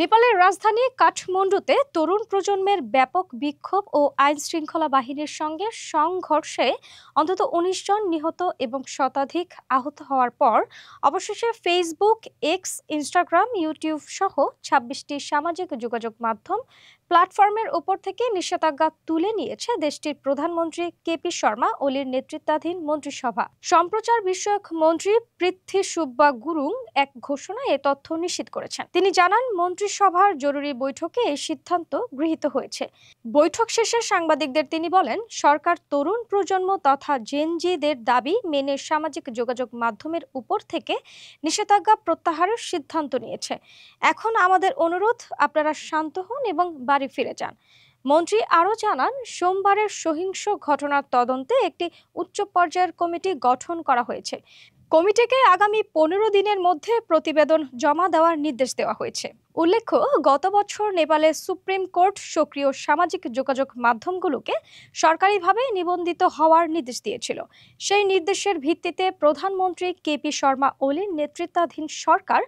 নেপালের রাজধানী কাঠমান্ডুতে তরুণ প্রজন্মের ব্যাপক বিক্ষোভ ও আইন শৃঙ্খলা বাহিনীর সঙ্গে সংঘর্ষে অন্তত ১৯ জন নিহত এবং শতাধিক আহত হওয়ার পর অবশেষে ফেসবুক, এক্স, ইনস্টাগ্রাম, ইউটিউব সহ ২৬টি সামাজিক যোগাযোগ মাধ্যম প্ল্যাটফর্মের ওপর থেকে নিষেধাজ্ঞা তুলে নিয়েছে দেশটির প্রধানমন্ত্রী কেপি শর্মা ওলির নেতৃত্বাধীন মন্ত্রিসভা। সম্প্রচার বিষয়ক মন্ত্রী পৃথ্বী সুব্বা গুরুং এক ঘোষণায় এ তথ্য নিশ্চিত করেছেন। তিনি জানান, মন্ত্রিসভার জরুরি বৈঠকে এই সিদ্ধান্ত গৃহীত হয়েছে। বৈঠক শেষে সাংবাদিকদের তিনি বলেন, সরকার তরুণ প্রজন্ম তথা জেনজিদের দাবি মেনে সামাজিক যোগাযোগ মাধ্যমের উপর থেকে নিষেধাজ্ঞা প্রত্যাহারের সিদ্ধান্ত নিয়েছে। এখন আমাদের অনুরোধ, আপনারা শান্ত হন এবং বাড়ি ফিরে যান। মন্ত্রী আরও জানান, সোমবারের সহিংস ঘটনার তদন্তে একটি উচ্চ পর্যায়ের কমিটি গঠন করা হয়েছে। কমিটিকে আগামী ১৫ দিনের মধ্যে প্রতিবেদন জমা দেওয়ার নির্দেশ দেওয়া হয়েছে। উল্লেখ্য, গত বছর নেপালের সুপ্রিম কোর্ট সক্রিয় সামাজিক যোগাযোগ মাধ্যমগুলোকে সরকারিভাবে নিবন্ধিত হওয়ার নির্দেশ দিয়েছিল। সেই নির্দেশের ভিত্তিতে প্রধানমন্ত্রী কেপি শর্মা ওলির নেতৃত্বাধীন সরকার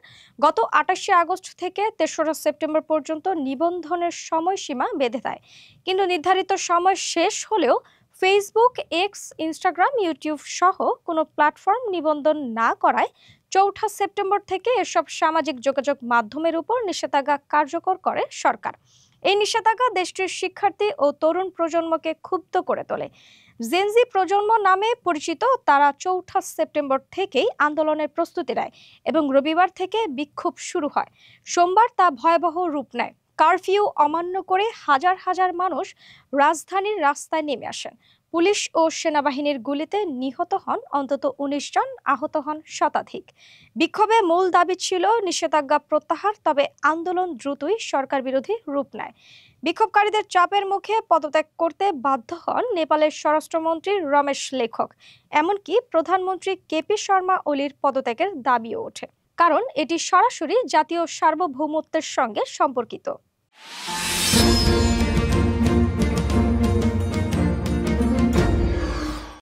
গত ২৮শে আগস্ট থেকে ৩রা সেপ্টেম্বর পর্যন্ত নিবন্ধনের সময়সীমা বেঁধে দেয়। কিন্তু নির্ধারিত সময় শেষ হলেও ফেসবুক, এক্স, ইনস্টাগ্রাম, ইউটিউব সহ কোনো প্ল্যাটফর্ম নিবন্ধন না করায় ৪ঠা সেপ্টেম্বর থেকে এসব সামাজিক যোগাযোগ মাধ্যমের উপর নিষেধাজ্ঞা কার্যকর করে সরকার। এই নিষেধাজ্ঞা দেশটির শিক্ষার্থী ও তরুণ প্রজন্মকে ক্ষুব্ধ করে তোলে। জেনজি প্রজন্ম নামে পরিচিত তারা ৪ঠা সেপ্টেম্বর থেকেই আন্দোলনের প্রস্তুতি নেয় এবং রবিবার থেকে বিক্ষোভ শুরু হয়। সোমবার তা ভয়াবহ রূপ নেয়। কারফিউ অমান্য করে হাজার হাজার মানুষ রাজধানীর রাস্তায় নেমে আসেন। পুলিশ ও সেনাবাহিনীর গুলিতে নিহত হন অন্তত ১৯ জন, আহত হন শতাধিক। বিক্ষোভে মূল দাবি ছিল নিষেধাজ্ঞা প্রত্যাহার, তবে আন্দোলন দ্রুতই সরকার বিরোধী রূপ নেয়। বিক্ষোভকারীদের চাপের মুখে পদত্যাগ করতে বাধ্য হন নেপালের স্বরাষ্ট্রমন্ত্রী রমেশ লেখক। এমনকি প্রধানমন্ত্রী কেপি শর্মা ওলির পদত্যাগের দাবিও ওঠে, কারণ এটি সরাসরি জাতীয় সার্বভৌমত্বের সঙ্গে সম্পর্কিত।